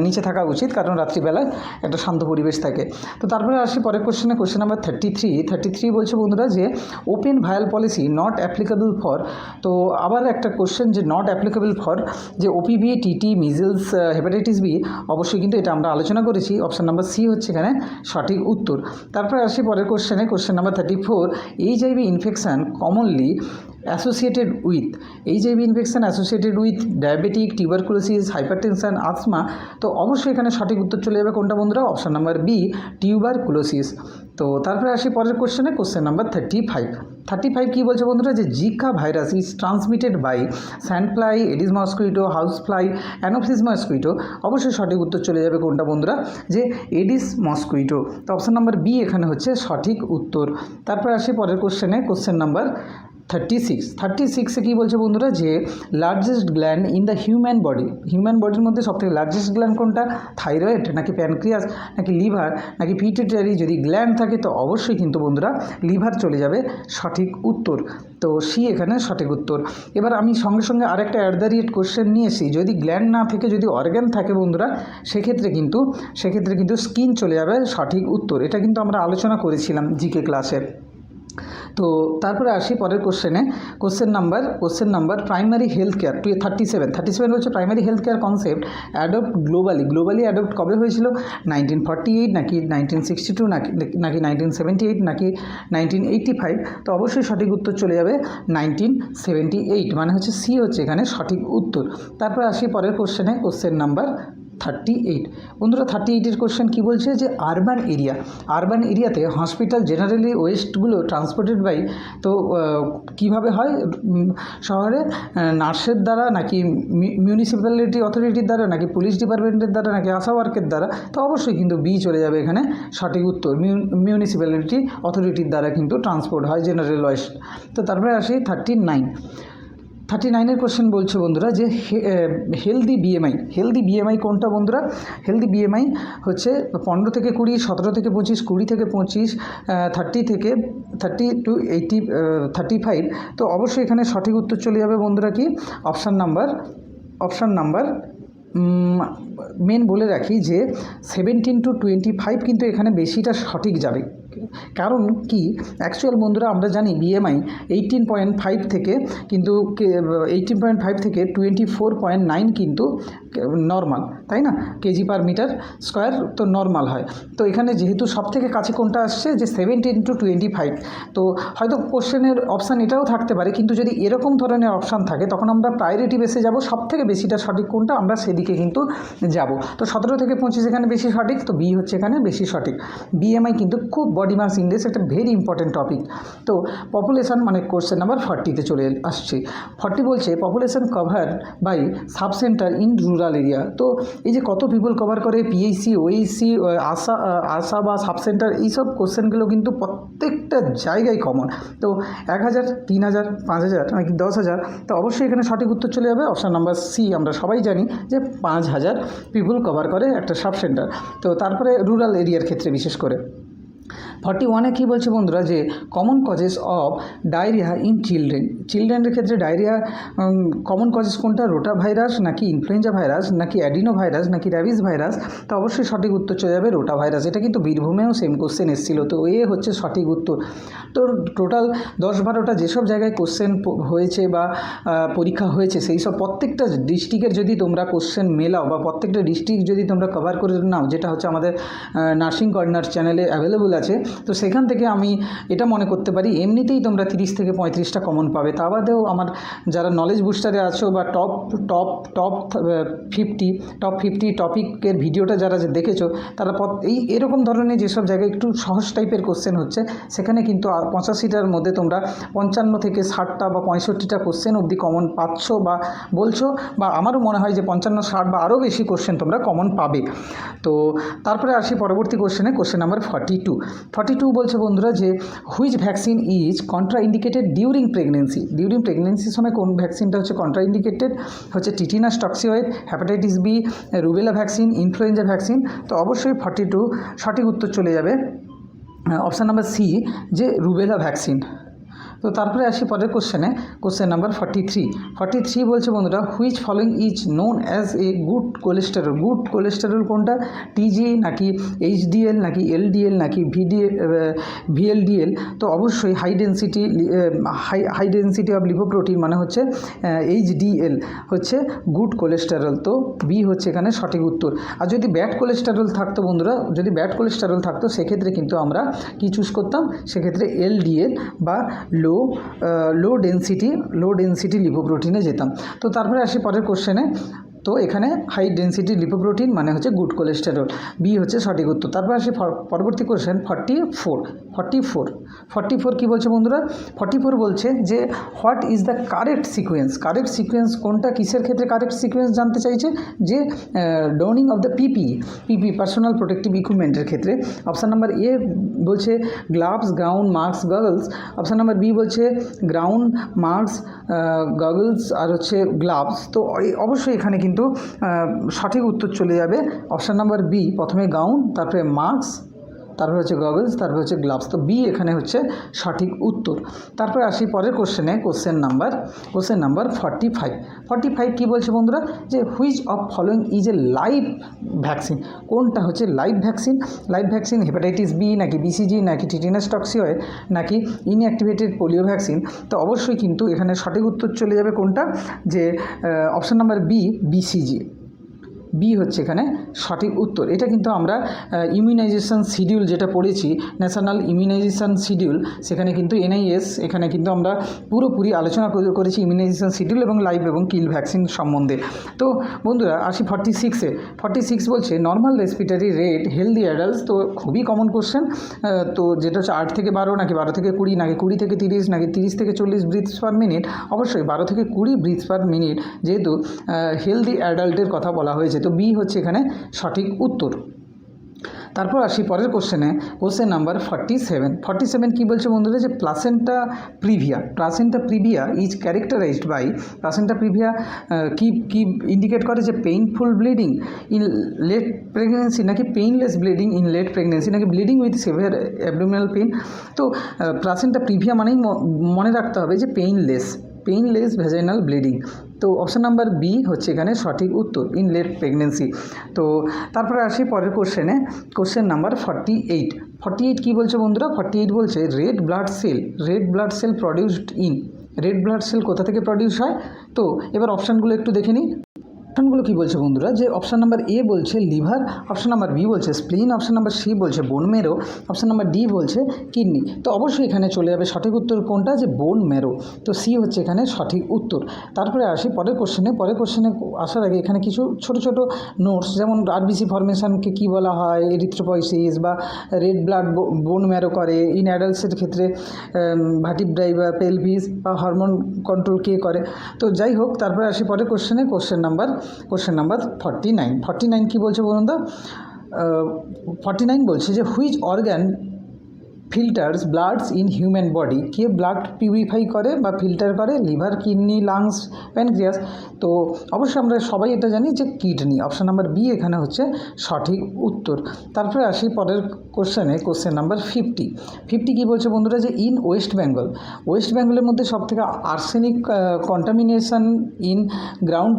নিচে থাকা উচিত, কারণ রাত্রিবেলায় একটা শান্ত পরিবেশ থাকে। তো তারপরে আসি পরের কোশ্চেনে, কোশ্চেন নাম্বার 33 বলছে বন্ধুরা যে open vial policy not applicable for. তো আবার একটা কোশ্চেন যে নট অ্যাপ্লিকেবল ফর যে OPV, TT, measles, hepatitis B, অবশ্যই কিন্তু এটা আমরা আলোচনা করেছি। অপশান নাম্বার সি হচ্ছে এখানে সঠিক উত্তর। তারপরে আসি পরের কোশ্চেনে, question number 34 HIV infection commonly associated with diabetic, tuberculosis, hypertension, Asma. তো অবশ্যই এখানে সঠিক উত্তর চলে যাবে কোনটা বন্ধুরা, অপশান নাম্বার বি টিউবারকুলোসিস। তো তারপরে আসি পরের কোশ্চেনে, কোশ্চেন নাম্বার 35 কী বলছে বন্ধুরা, যে Zika virus is transmitted by sandfly, Aedes mosquito, house fly, Anopheles mosquito. অবশ্যই সঠিক উত্তর চলে যাবে কোনটা বন্ধুরা, যে এডিস মস্কুইটো। তো অপশান নাম্বার বি এখানে হচ্ছে সঠিক উত্তর। তারপরে আসি পরের কোশ্চেনে, কোশ্চেন নাম্বার 36 কী বলছে বন্ধুরা, যে largest gland in the human বডির মধ্যে সবথেকে লার্জেস্ট গ্ল্যান্ড কোনটা, থাইরয়েড নাকি প্যানক্রিয়াস নাকি লিভার নাকি পিটুইটারি। যদি গ্ল্যান্ড থাকে তো অবশ্যই কিন্তু বন্ধুরা লিভার চলে যাবে সঠিক উত্তর। তো সি এখানে সঠিক উত্তর। এবার আমি সঙ্গে সঙ্গে আরেকটা কোশ্চেন নিয়ে এসি, যদি গ্ল্যান্ড না থেকে যদি অর্গ্যান থাকে বন্ধুরা, সেক্ষেত্রে কিন্তু স্কিন চলে যাবে সঠিক উত্তর। এটা কিন্তু আমরা আলোচনা করেছিলাম জিকে ক্লাসে। তো তারপরে আসি পরের কোশ্চেনে, question number primary health care 37 হচ্ছে primary health care concept adopt globally adopt কবে হয়েছিল, 1948 নাকি 1962 নাকি 1978 নাকি 1985। তো অবশ্যই সঠিক উত্তর চলে যাবে 1978, মানে হচ্ছে সি হচ্ছে এখানে সঠিক উত্তর। তারপরে আসি পরের কোশ্চেনে, কোশ্চেন নাম্বার 38 বন্ধুরা 38 কোশ্চেন কী বলছে, যে আরবান এরিয়াতে হসপিটাল জেনারেলি ওয়েস্টগুলো ট্রান্সপোর্টেড বাই। তো কীভাবে হয়, শহরে নার্সের দ্বারা নাকি মিউনিসিপ্যালিটি অথরিটির দ্বারা নাকি পুলিশ ডিপার্টমেন্টের দ্বারা নাকি আশা ওয়ার্কের দ্বারা। তো অবশ্যই কিন্তু বি চলে যাবে এখানে সঠিক উত্তর, মিউনিসিপ্যালিটি অথরিটির দ্বারা কিন্তু ট্রান্সপোর্ট হয় জেনারেল ওয়েস্ট। তো তারপরে আসি 39 কোশ্চেন বলছে বন্ধুরা যে হেলদি বিএমআই কোনটা বন্ধুরা, হেলদি বিএমআই হচ্ছে 15 থেকে 20, 17 থেকে 25, 20 থেকে 25, 30 to 80, 35। তো অবশ্যই এখানে সঠিক উত্তর চলে যাবে বন্ধুরা কি, অপশান নাম্বার মেন বলে রাখি যে 17 to 25 কিন্তু এখানে বেশিটা সঠিক যাবে। কারণ কি, অ্যাকচুয়াল বন্ধুরা আমরা জানি বিএমআই 18.5 থেকে কিন্তু 18.5 থেকে 24.9 কিন্তু নর্মাল, তাই না, কেজি পার মিটার স্কোয়ার তো নর্মাল হয়। তো এখানে যেহেতু সব থেকে কাছে কোনটা আসছে, যে 17 to 25। তো হয়তো কোশ্চেনের অপশান এটাও থাকতে পারে, কিন্তু যদি এরকম ধরনের অপশান থাকে তখন আমরা প্রায়োরিটি বেসে যাব, সব থেকে বেশিটা সঠিক কোনটা আমরা সেদিকে কিন্তু যাব। তো 17 থেকে 25 এখানে বেশি সঠিক, তো বি হচ্ছে এখানে বেশি সঠিক। বিএমআই কিন্তু খুব বডি মাস ইন্ডেক্স একটা ভেরি ইম্পর্টেন্ট টপিক। তো পপুলেশন মানে কোশ্চেন নাম্বার 40-তে চলে আসছি। 40 বলছে population cover by sub centre in rural area. তো এই যে কত পিপল কভার করে পিএইচসি, ওএইচসি, আশা বা সাব সেন্টার, এইসব কোশ্চেনগুলো কিন্তু প্রত্যেকটা জায়গায় কমন। তো 1000, 3000, 5000 নাকি 10,000। তো অবশ্যই এখানে সঠিক উত্তর চলে যাবে অপশান নাম্বার সি। আমরা সবাই জানি যে 5000 পিপল কভার করে একটা সাব সেন্টার। তো তারপরে রুরাল এরিয়ার ক্ষেত্রে বিশেষ করে 41-এ কী বলছে বন্ধুরা, যে common causes of diarrhoea in চিলড্রেনের ক্ষেত্রে ডায়রিয়া কমন কজেস কোনটা, রোটা ভাইরাস নাকি ইনফ্লুয়েঞ্জা ভাইরাস নাকি অ্যাডিনো ভাইরাস নাকি র্যাবিস ভাইরাস। তো অবশ্যই সঠিক উত্তর চলে যাবে রোটা ভাইরাস। এটা কিন্তু বীরভূমেও সেম কোশ্চেন এসেছিলো, তো এ হচ্ছে সঠিক উত্তর। তো টোটাল 10-12টা যেসব জায়গায় কোশ্চেন হয়েছে বা পরীক্ষা হয়েছে, সেই সব প্রত্যেকটা ডিস্ট্রিক্টের যদি তোমরা কোশ্চেন মেলাও বা প্রত্যেকটা ডিস্ট্রিক্ট যদি তোমরা কভার করে নাও, যেটা হচ্ছে আমাদের নার্সিং কর্নার চ্যানেলে অ্যাভেলেবল আছে, তো সেখান থেকে আমি এটা মনে করতে পারি এমনিতেই তোমরা 30 থেকে 35টা কমন পাবে। তা বাদেও আমার যারা নলেজ বুস্টারে আছো বা টপ টপ টপ 50 টপিকের ভিডিওটা যারা দেখেছো, তারা এরকম ধরনের যেসব জায়গায় একটু সহজ টাইপের কোশ্চেন হচ্ছে, সেখানে কিন্তু 85টার মধ্যে তোমরা 55 থেকে 60টা বা 65টা কোশ্চেন অবধি কমন পাচ্ছ বা বলছো, বা আমারও মনে হয় যে 55, 60 বা আরও বেশি কোশ্চেন তোমরা কমন পাবে। তো তারপরে আসি পরবর্তী কোশ্চেনে, কোশ্চেন নাম্বার 42 বলছে বন্ধুরা যে which vaccine is contraindicated during প্রেগনেন্সির সময় কোন ভ্যাকসিনটা হচ্ছে কন্ট্রা ইন্ডিকেটেড, হচ্ছে tetanus toxoid, hepatitis B, rubella vaccine, influenza vaccine. তো অবশ্যই 42 সঠিক উত্তর চলে যাবে অপশান নাম্বার সি, যে রুবেলা ভ্যাকসিন। তো তারপরে আসি পরের কোশ্চেনে, কোশ্চেন নাম্বার 43 বলছে বন্ধুরা which following is known as a good cholesterol কোনটা, টিজি নাকি এইচডিএল নাকি এলডিএল নাকি ভিএলডিএল। তো অবশ্যই হাই ডেন্সিটি অফ লিপোপ্রোটিন মানে হচ্ছে এইচডিএল হচ্ছে গুড কোলেস্টেরল। তো বি হচ্ছে এখানে সঠিক উত্তর। আর যদি ব্যাড কোলেস্টেরল থাকতো বন্ধুরা, সেক্ষেত্রে কিন্তু আমরা কি চুজ করতাম, সেক্ষেত্রে এলডিএল বা লো ডেন্সিটি লিপোপ্রোটিনে যেতাম। তো তারপরে আসি পরের কোশ্চেনে। তো এখানে হাই ডেন্সিটি লিপোপ্রোটিন মানে হচ্ছে গুড কোলেস্টেরল, বি হচ্ছে সঠিক উত্তর। তারপর আসি পরবর্তী কোশ্চেন 44 কী বলছে বন্ধুরা, 44 বলছে যে what is the correct sequence কোনটা, কিসের ক্ষেত্রে কারেক্ট সিকোয়েন্স জানতে চাইছে, যে donning of the PP personal protective ইকুইপমেন্টের ক্ষেত্রে। অপশান নাম্বার এ বলছে gloves, gown, mask, goggles. Option number B বলছে গ্রাউন্ড, মাস্ক, গগলস আর হচ্ছে গ্লাভস। তো অবশ্যই এখানে কিন্তু সঠিক উত্তর চলে যাবে অপশান নাম্বার বি, প্রথমে গাউন, তারপরে মাস্ক, তারপরে হচ্ছে গগলস, তারপরে হচ্ছে গ্লাভস। তো বি এখানে হচ্ছে সঠিক উত্তর। তারপরে আসি পরের কোশ্চেনে, কোশ্চেন নাম্বার 45 কী বলছে বন্ধুরা, যে which of following is a live vaccine, কোনটা হচ্ছে লাইভ ভ্যাকসিন, হেপাটাইটিস বি নাকি বিসিজি নাকি টিটেনাস টক্সিওয়েড নাকি ইনঅ্যাক্টিভেটেড পোলিও ভ্যাকসিন। তো অবশ্যই কিন্তু এখানে সঠিক উত্তর চলে যাবে কোনটা, যে option number B, BCG. B হচ্ছে এখানে সঠিক উত্তর। এটা কিন্তু আমরা ইমিউনাইজেশন শিডিউল যেটা পড়েছি, ন্যাশনাল ইমিউনাইজেশন শিডিউল, সেখানে কিন্তু NIS, এখানে কিন্তু আমরা পুরোপুরি আলোচনা করেছি ইমিউনাইজেশন শিডিউল এবং লাইভ এবং কিল ভ্যাকসিন সম্বন্ধে। তো বন্ধুরা আসি 46 বলছে normal respiratory rate healthy adults. তো খুবই কমন কোশ্চেন। তো যেটা হচ্ছে 8 থেকে 12 নাকি 12 থেকে 20 নাকি 20 থেকে 30 নাকি 30 থেকে 40 ব্রিথস পার মিনিট। অবশ্যই 12 থেকে 20 ব্রিথস পার মিনিট, যেহেতু হেলদি অ্যাডাল্টের কথা বলা হয়েছে। তো বি হচ্ছে এখানে সঠিক উত্তর। তারপর আসি পরের কোশ্চেনে, কোশ্চেন নাম্বার 47 কী বলছে বন্ধুরা, যে placenta previa is characterised by, placenta previa কি ইন্ডিকেট করে, যে painful bleeding in late pregnancy নাকি painless bleeding in late pregnancy নাকি bleeding with severe abdominal pain. তো প্লাসেন্টা প্রিভিয়া মানেই মনে রাখতে হবে যে পেইনলেস ভ্যাজাইনাল ব্লিডিং। তো অপশান নাম্বার বি হচ্ছে এখানে সঠিক উত্তর, ইন লেট প্রেগনেন্সি। তো তারপরে আসি পরের কোশ্চেনে, কোশ্চেন নাম্বার 48 কী বলছে বন্ধুরা, 48 বলছে red blood cell produced in, red blood cell কোথা থেকে প্রডিউস হয়। তো এবার অপশানগুলো একটু দেখে নিই। অপশানগুলো কী বলছে বন্ধুরা, যে অপশান নাম্বার এ বলছে লিভার, অপশান নাম্বার বি বলছে স্প্লিন, অপশান নাম্বার সি বলছে bone marrow, option number D বলছে কিডনি। তো অবশ্যই এখানে চলে যাবে সঠিক উত্তর কোনটা, যে বোন ম্যারো। তো সি হচ্ছে এখানে সঠিক উত্তর। তারপরে আসি পরের কোশ্চেনে আসার আগে এখানে কিছু ছোট নোটস, যেমন RBC ফর্মেশনকে কী বলা হয়, এরিথ্রোপয়েসিস বা রেড ব্লাড বোন ম্যারো করে, ইন অ্যাডাল্টসের ক্ষেত্রে ভার্টিব্রাই বা পেলভিস বা হরমোন কন্ট্রোল কে করে। তো যাই হোক, তারপরে আসি পরের কোশ্চেনে, কোশ্চেন নাম্বার 49 কী বলছে বলুন তো, 49 বলছে যে which organ filters bloods in human body, K blood purify করে বা ফিল্টার করে, লিভার, কিডনি, লাংস, প্যানক্রিয়াস। তো অবশ্যই আমরা সবাই এটা জানি যে কিডনি। অপশান নাম্বার বি এখানে হচ্ছে সঠিক উত্তর। তারপরে আসি পরের কোশ্চেনে, কোশ্চেন নাম্বার 50 কী বলছে বন্ধুরা, যে ইন ওয়েস্ট বেঙ্গলের মধ্যে সবথেকে arsenic contamination in ground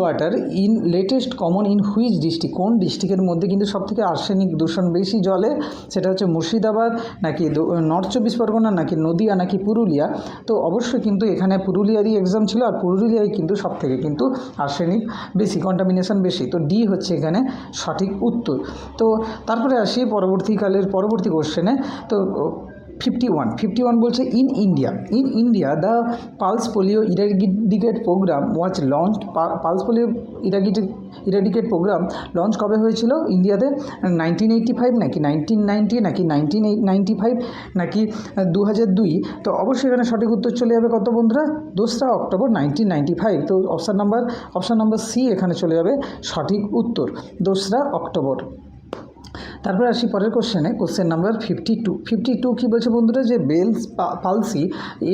water in latest common in which district, কোন ডিস্ট্রিক্টের মধ্যে কিন্তু সবথেকে আর্সেনিক দূষণ বেশি জলে, সেটা হচ্ছে মুর্শিদাবাদ, মুর্শিদাবাদ নাকি নর্থ 24 পরগনা নাকি নদিয়া নাকি পুরুলিয়া। তো অবশ্যই কিন্তু এখানে পুরুলিয়ারই এক্সাম ছিল, আর পুরুলিয়ায় কিন্তু সব থেকে কিন্তু আর্সেনিক বেশি, কন্টামিনেশন বেশি। তো ডি হচ্ছে এখানে সঠিক উত্তর। তো তারপরে আসি পরবর্তী কোশ্চেনে। তো 51 বলছে in India the pulse polio eradicate programme was launch. Pulse polio eradicate programme launch কবে হয়েছিল ইন্ডিয়াতে? 1985 নাকি 1990 নাকি 1995 নাকি 2002? তো অবশ্যই এখানে সঠিক উত্তর চলে যাবে কত বন্ধুরা? 2রা অক্টোবর 1995। তো অপশান নাম্বার সি এখানে চলে যাবে সঠিক উত্তর, 2রা অক্টোবর। তারপরে আসি পরের কোশ্চেন নাম্বার 52 কী বলছে বন্ধুরা? যে bells palsy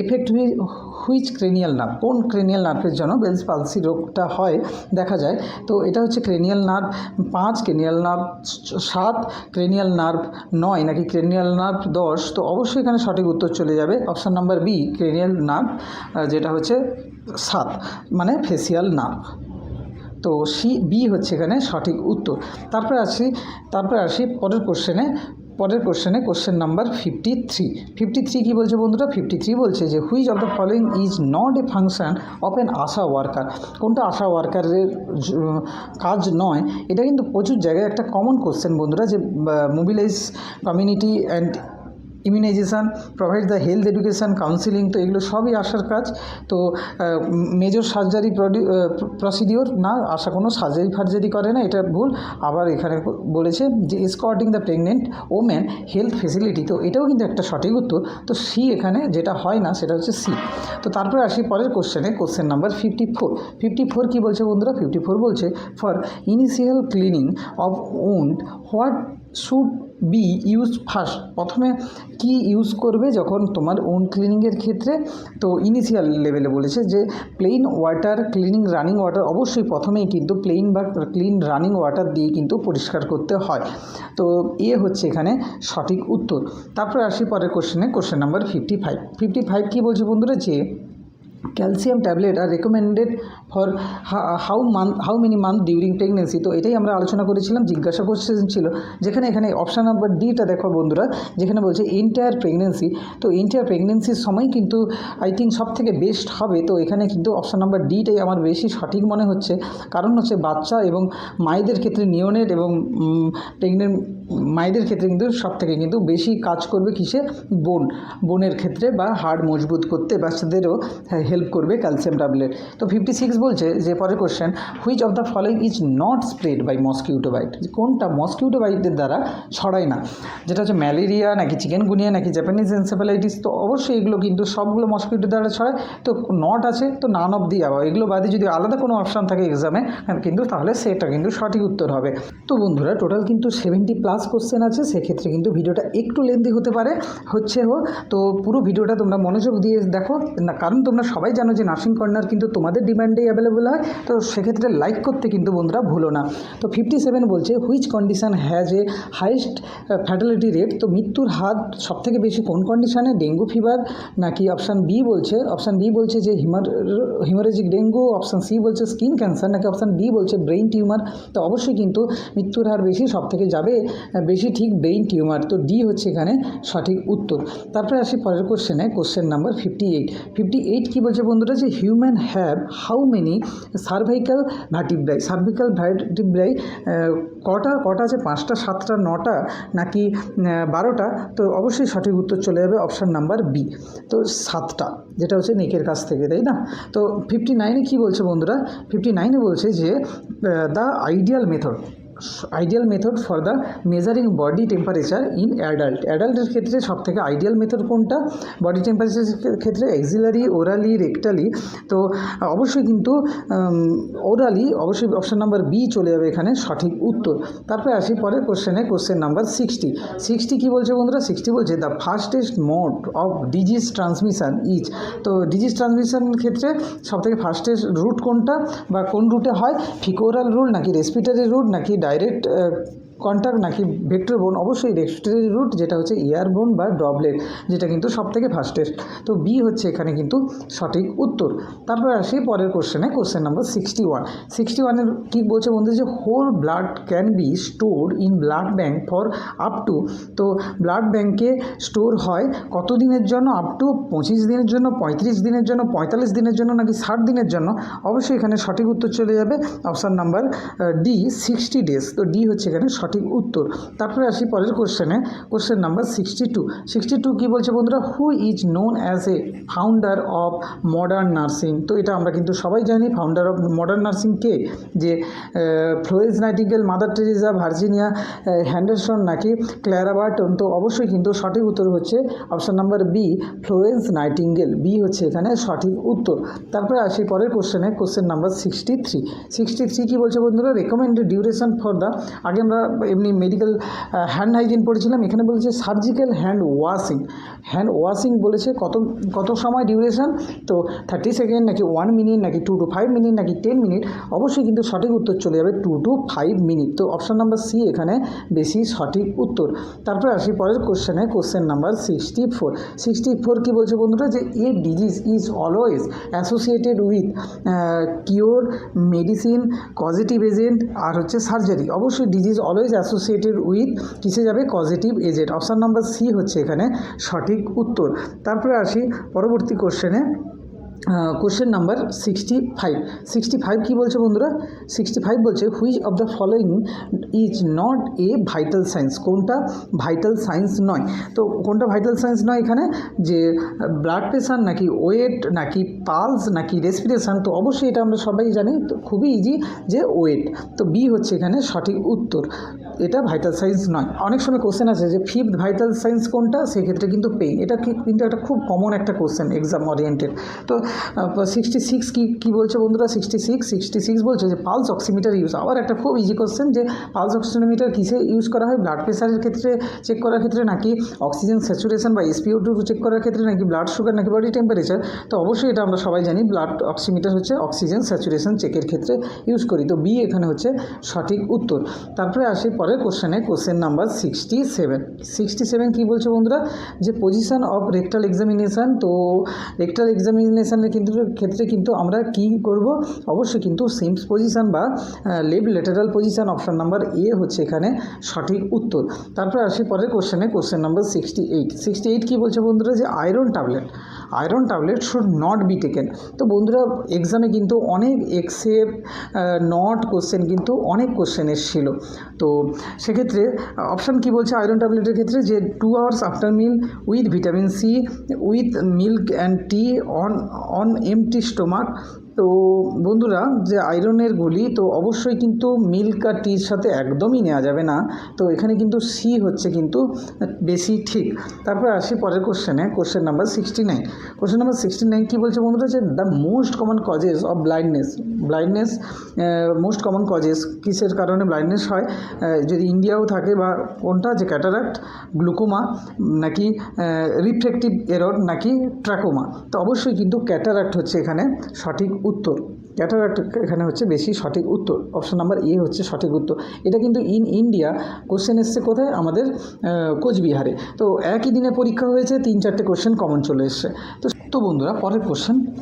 effect which cranial nerve, কোন ক্রেনিয়াল নার্ভের জন্য বেলস পালসি রোগটা হয় দেখা যায়? তো এটা হচ্ছে cranial nerve 5, cranial nerve 7, cranial nerve 9 নাকি ক্রেনিয়াল নার্ভ 10? তো অবশ্যই এখানে সঠিক উত্তর চলে যাবে option number B, cranial nerve, যেটা হচ্ছে 7 মানে ফেসিয়াল নার্ভ। তো বি হচ্ছে এখানে সঠিক উত্তর। তারপরে আসি পরের কোশ্চেন নাম্বার 53 কী বলছে বন্ধুরা? 53 বলছে যে which of the following is not a function of an Asha worker. কোনটা আশা ওয়ার্কারের কাজ নয়? এটা কিন্তু প্রচুর জায়গায় একটা কমন কোশ্চেন বন্ধুরা, যে mobilise community and ইমিউনাইজেশান, provide the health education, counselling. তো এগুলো সবই আশার কাজ। তো মেজর সার্জারি প্রসিডিওর না, আশা কোনো সার্জারি করে না, এটা ভুল। আবার এখানে বলেছে যে escorting the pregnant women health facility, তো এটাও কিন্তু একটা সঠিক উত্তর। তো সি এখানে যেটা হয় না সেটা হচ্ছে সি। তো তারপরে আসি পরের কোশ্চেন নাম্বার 54 কী বলছে বন্ধুরা? 54 বলছে for initial cleaning of wound what should be use first. প্রথমে কি ইউজ করবে যখন তোমার উন্ড ক্লিনিংয়ের ক্ষেত্রে? তো ইনিশিয়াল লেভেলে বলেছে যে plain water, cleaning running water. অবশ্যই প্রথমেই কিন্তু প্লেইন বা ক্লিন রানিং ওয়াটার দিয়ে কিন্তু পরিষ্কার করতে হয়। তো এ হচ্ছে এখানে সঠিক উত্তর। তারপরে আসি পরের কোশ্চেন নাম্বার 55 কী বলছে বন্ধুরা? যে calcium tablet are recommended for how many month during pregnancy. তো এটাই আমরা আলোচনা করেছিলাম, জিজ্ঞাসা কোশ্চেন ছিল, যেখানে এখানে অপশান নাম্বার ডিটা দেখো বন্ধুরা, যেখানে বলছে এন্টায়ার প্রেগনেন্সি। তো এন্টায়ার প্রেগনেন্সির সময় কিন্তু আই থিঙ্ক সব থেকে বেস্ট হবে। তো এখানে কিন্তু অপশান নাম্বার ডিটাই আমার বেশি সঠিক মনে হচ্ছে, কারণ হচ্ছে বাচ্চা এবং মায়েদের ক্ষেত্রে, নিওনেট এবং প্রেগনেন্ট মায়েদের ক্ষেত্রে কিন্তু সব থেকে কিন্তু বেশি কাজ করবে কিসে? বোনের ক্ষেত্রে, বা হাড় মজবুত করতে বাচ্চাদেরও হেল্প করবে ক্যালসিয়াম ট্যাবলেট। তো 56 বলছে যে পরের question, which of the following is not spread by mosquito bite. কোনটা মসকিউটো বাইটের দ্বারা ছড়ায় না? যেটা হচ্ছে ম্যালেরিয়া নাকি চিকেনগুনিয়া নাকি জাপানিজ এনসেফালাইটিস। তো অবশ্যই এগুলো কিন্তু সবগুলো মসকিউটো দ্বারা ছড়ায়। তো নট আছে, তো নান অফ দি অ্যাবাভ। এগুলো বাদে যদি আলাদা কোনো অপশান থাকে এক্সামে কিন্তু তাহলে সেটা কিন্তু সঠিক উত্তর হবে। তো বন্ধুরা টোটাল কিন্তু 70+ কোশ্চেন আছে, সেক্ষেত্রে কিন্তু ভিডিওটা একটু লেন্দি হতে পারে, তো পুরো ভিডিওটা তোমরা মনোযোগ দিয়ে দেখো না, কারণ তোমরা সবাই জানো যে নার্সিং কর্নার কিন্তু তোমাদের ডিমান্ডেই অ্যাভেলেবল হয়। তো সেক্ষেত্রে লাইক করতে কিন্তু বন্ধুরা ভুলো না। তো 57 বলছে which condition has a highest fatality rate. তো মৃত্যুর হার সবথেকে বেশি কোন কন্ডিশনে? ডেঙ্গু ফিভার নাকি অপশান বি বলছে যে হিমোরেজিক ডেঙ্গু, অপশান সি বলছে স্কিন ক্যান্সার, নাকি অপশান ডি বলছে ব্রেইন টিউমার। তো অবশ্যই কিন্তু মৃত্যুর হার বেশি সব থেকে যাবে বেশি ঠিক ব্রেইন টিউমার। তো ডি হচ্ছে এখানে সঠিক উত্তর। তারপরে আসি পরের কোশ্চেন নাম্বার 58 কী বলছে বন্ধুরা? যে human have how many cervical vertebrae. কটা আছে? 5টা, 7টা, 9টা নাকি 12টা? তো অবশ্যই সঠিক উত্তর চলে যাবে অপশান নাম্বার বি, তো 7টা, যেটা হচ্ছে নেকের কাছ থেকে, তাই না? তো 59 কী বলছে বন্ধুরা? 59 বলছে যে the ideal method for the measuring body temperature in অ্যাডাল্টের ক্ষেত্রে সব থেকে আইডিয়াল মেথড কোনটা বডি টেম্পারেচারের ক্ষেত্রে? Axillary, orally, rectally. তো অবশ্যই কিন্তু ওরালি, অবশ্যই অপশান নাম্বার বি চলে যাবে এখানে সঠিক উত্তর। তারপরে আসি পরের কোশ্চেন নাম্বার 60 কী বলছে বন্ধুরা? 60 বলছে the fastest mode of disease transmission is. তো ডিজিজ ট্রান্সমিশনের ক্ষেত্রে সব থেকে ফাস্টেস্ট রুট কোনটা, বা কোন রুটে হয়? ফিকোরাল রুট নাকি রেসপিরেটরি রুট নাকি ডাইরেক্ট কন্ট্যাক্ট নাকি ভেক্টর বোন, অবশ্যই রেসপিরেটরি রুট যেটা হচ্ছে এয়ার বোন বা ড্রপলেট, যেটা কিন্তু সবথেকে ফাস্টেস্ট। তো বি হচ্ছে এখানে কিন্তু সঠিক উত্তর। তারপরে আসি পরের কোশ্চেনে, কোশ্চেন নাম্বার 61 কী বলছে বন্ধু, যে whole blood can be store in blood bank for up to, তো ব্লাড ব্যাঙ্কে স্টোর হয় কত দিনের জন্য, আপ টু 25 দিনের জন্য, 35 দিনের জন্য, 45 দিনের জন্য নাকি 60 দিনের জন্য। অবশ্যই এখানে সঠিক উত্তর চলে যাবে অপশান নাম্বার ডি 60 ডেজ। তো ডি হচ্ছে এখানে সঠিক উত্তর। তারপরে আসি পরের কোশ্চেনে, কোশ্চেন নাম্বার 62 কী বলছে বন্ধুরা, who is known as a founder of modern nursing. তো এটা আমরা কিন্তু সবাই জানি ফাউন্ডার অফ মডার্ন নার্সিং কে, যে Florence Nightingale, Mother Teresa, Virginia Henderson নাকি ক্ল্যারা বার্টন। তো অবশ্যই কিন্তু সঠিক উত্তর হচ্ছে option number B Florence Nightingale. B হচ্ছে এখানে সঠিক উত্তর। তারপরে আসি পরের কোশ্চেনে, কোশ্চেন নাম্বার 63 কী বলছে বন্ধুরা, রেকমেন্ডেড ডিউরেশন ফর দ্য, আগে আমরা এমনি মেডিকেল হ্যান্ড হাইজিন পড়েছিলাম, এখানে বলেছে সার্জিক্যাল হ্যান্ড ওয়াশিং বলেছে কত সময় ডিউরেশন, তো 30 সেকেন্ড নাকি 1 মিনিট নাকি 2 to 5 মিনিট নাকি 10 মিনিট। অবশ্যই কিন্তু সঠিক উত্তর চলে যাবে 2 to 5 মিনিট। তো অপশান নাম্বার সি এখানে বেশি সঠিক উত্তর। তারপরে আসি পরের কোশ্চেনে, কোশ্চেন নাম্বার 64 কী বলছে বন্ধুরা, যে a disease is always associated with cure, medicine, causative agent আর হচ্ছে সার্জারি। অবশ্যই ডিজিজ অলওয়েজ অ্যাসোসিয়েটেড উইথ কিসে যাবে, causative agent. Option number C হচ্ছে এখানে সঠিক উত্তর। তারপরে আসি পরবর্তী কোশ্চেনে, কোশ্চেন নাম্বার 65 কী বলছে বন্ধুরা, 65 বলছে which of the following is not a vital science, কোনটা ভাইটাল সায়েন্স নয়। তো কোনটা ভাইটাল সায়েন্স নয় এখানে, যে ব্লাড প্রেশার নাকি ওয়েট নাকি পালস নাকি রেসপিরেশন। তো অবশ্যই এটা আমরা সবাই জানি, তো খুবই ইজি, যে ওয়েট। তো বি হচ্ছে এখানে সঠিক উত্তর, এটা ভাইটাল সায়েন্স নয়। অনেক সময় কোশ্চেন আছে যে 5th ভাইটাল সায়েন্স কোনটা, সেক্ষেত্রে কিন্তু পেইন, এটা কিন্তু একটা খুব কমন একটা কোশ্চেন এক্সাম ওরিয়েন্টেড। তো 66 কী বলছে বন্ধুরা, 66 বলছে যে পালস অক্সিমিটার ইউজ। আবার একটা খুব ইজি কোশ্চেন, যে পালস অক্সিমিটার কিসে ইউজ করা হয়, ব্লাড প্রেশারের ক্ষেত্রে চেক করার ক্ষেত্রে নাকি অক্সিজেন স্যাচুরেশন বা SpO2 চেক করার ক্ষেত্রে নাকি ব্লাড সুগার নাকি বডি টেম্পারেচার। তো অবশ্যই এটা আমরা সবাই জানি ব্লাড অক্সিমিটার হচ্ছে অক্সিজেন স্যাচুরেশন চেকের ক্ষেত্রে ইউজ করি। তো বি এখানে হচ্ছে সঠিক উত্তর। তারপরে আসি পরের কোশ্চেনে, কোশ্চেন নাম্বার 67 কী বলছে বন্ধুরা, যে পজিশন অফ রেকটাল এক্সামিনেশান। তো রেকটাল এক্সামিনেশানের ক্ষেত্রে কিন্তু আমরা কি করব, অবশ্যই কিন্তু সিমস পজিশন বা left lateral position. Option number এ হচ্ছে এখানে সঠিক উত্তর। তারপরে আসি পরের কোশ্চেনে, কোশ্চেন নাম্বার 68 কী বলছে বন্ধুরা, যে iron tablet should not be taken. তো বন্ধুরা এক্সামে কিন্তু অনেক এক্সেপ্ট নট কোশ্চেন কিন্তু অনেক কোশ্চেন এসেছিল। তো সেক্ষেত্রে অপশান কি বলছে আয়রন ট্যাবলেটের ক্ষেত্রে, যে 2 hours after meal with vitamin C with milk and tea on empty stomach. তো বন্ধুরা যে আয়রনের গুলি, তো অবশ্যই কিন্তু মিল্ক আর টির সাথে একদমই নেওয়া যাবে না। তো এখানে কিন্তু সি হচ্ছে কিন্তু বেশি ঠিক। তারপরে আসি পরের কোশ্চেনে, কোশ্চেন নাম্বার 69 কী বলছে বন্ধুরা, যে the most common causes of blindness most common causes কিসের কারণে ব্লাইন্ডনেস হয়, যদি ইন্ডিয়াও থাকে, বা কোনটা, যে ক্যাটারাক্ট, গ্লুকোমা নাকি রিফ্র্যাক্টিভ এরর নাকি ট্র্যাকোমা। তো অবশ্যই কিন্তু ক্যাটারাক্ট হচ্ছে এখানে সঠিক উত্তর। ক্যাটারাক্ট এখানে হচ্ছে বেশি সঠিক উত্তর। অপশান নাম্বার এ হচ্ছে সঠিক উত্তর। এটা কিন্তু ইন্ডিয়া কোশ্চেন এসছে কোথায়, আমাদের কোচবিহারে। তো একই দিনে পরীক্ষা হয়েছে, 3-4টে কোশ্চেন কমন চলে এসছে। তো বন্ধুরা পরের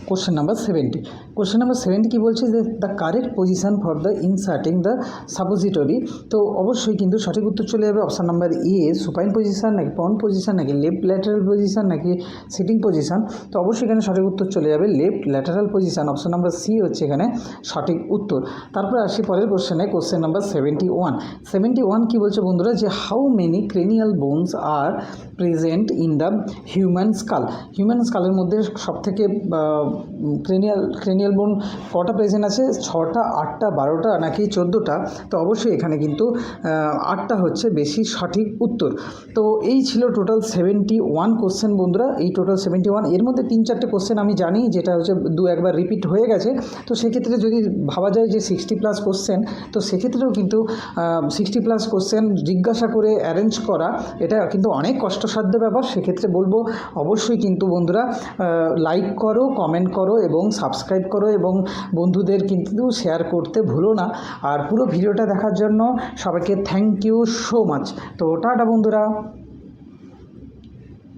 কোশ্চেন নাম্বার 70 কী বলছে, যে the correct position for the inserting the suppository. তো অবশ্যই কিন্তু সঠিক উত্তর চলে যাবে option number A supine position নাকি প্রন পজিশন নাকি লেফট ল্যাটারাল পজিশন নাকি সিটিং পজিশন। তো অবশ্যই এখানে সঠিক উত্তর চলে যাবে left lateral position. Option number C হচ্ছে এখানে সঠিক উত্তর। তারপরে আসি পরের কোশ্চেনে, কোশ্চেন নাম্বার 71 কী বলছে বন্ধুরা, যে how many cranial bones are present in the human স্কালের মধ্যে সবথেকে ক্রেনিয়াল বোন কটা প্রেজেন্ট আছে, 6টা, 8টা, 12টা নাকি 14টা। তো অবশ্যই এখানে কিন্তু 8টা হচ্ছে বেশি সঠিক উত্তর। তো এই ছিল টোটাল 71 কোশ্চেন বন্ধুরা, এই টোটাল 71। এর মধ্যে 3-4টে কোশ্চেন আমি জানি যেটা হচ্ছে 2-1বার রিপিট হয়ে গেছে। তো সেক্ষেত্রে যদি ভাবা যায় যে 60+ কোশ্চেন, তো সেক্ষেত্রেও কিন্তু 60+ কোশ্চেন জিজ্ঞাসা করে অ্যারেঞ্জ করা এটা কিন্তু অনেক কষ্টসাধ্য ব্যাপার। সেক্ষেত্রে বলবো অবশ্যই কিন্তু বন্ধুরা লাইক করো, কমেন্ট করো এবং সাবস্ক্রাইব করো। করো এবং বন্ধুদের কিন্তু শেয়ার করতে ভুলো না। আর পুরো ভিডিওটা দেখার জন্য সবাইকে থ্যাংক ইউ সো মাচ। তো টাটা বন্ধুরা।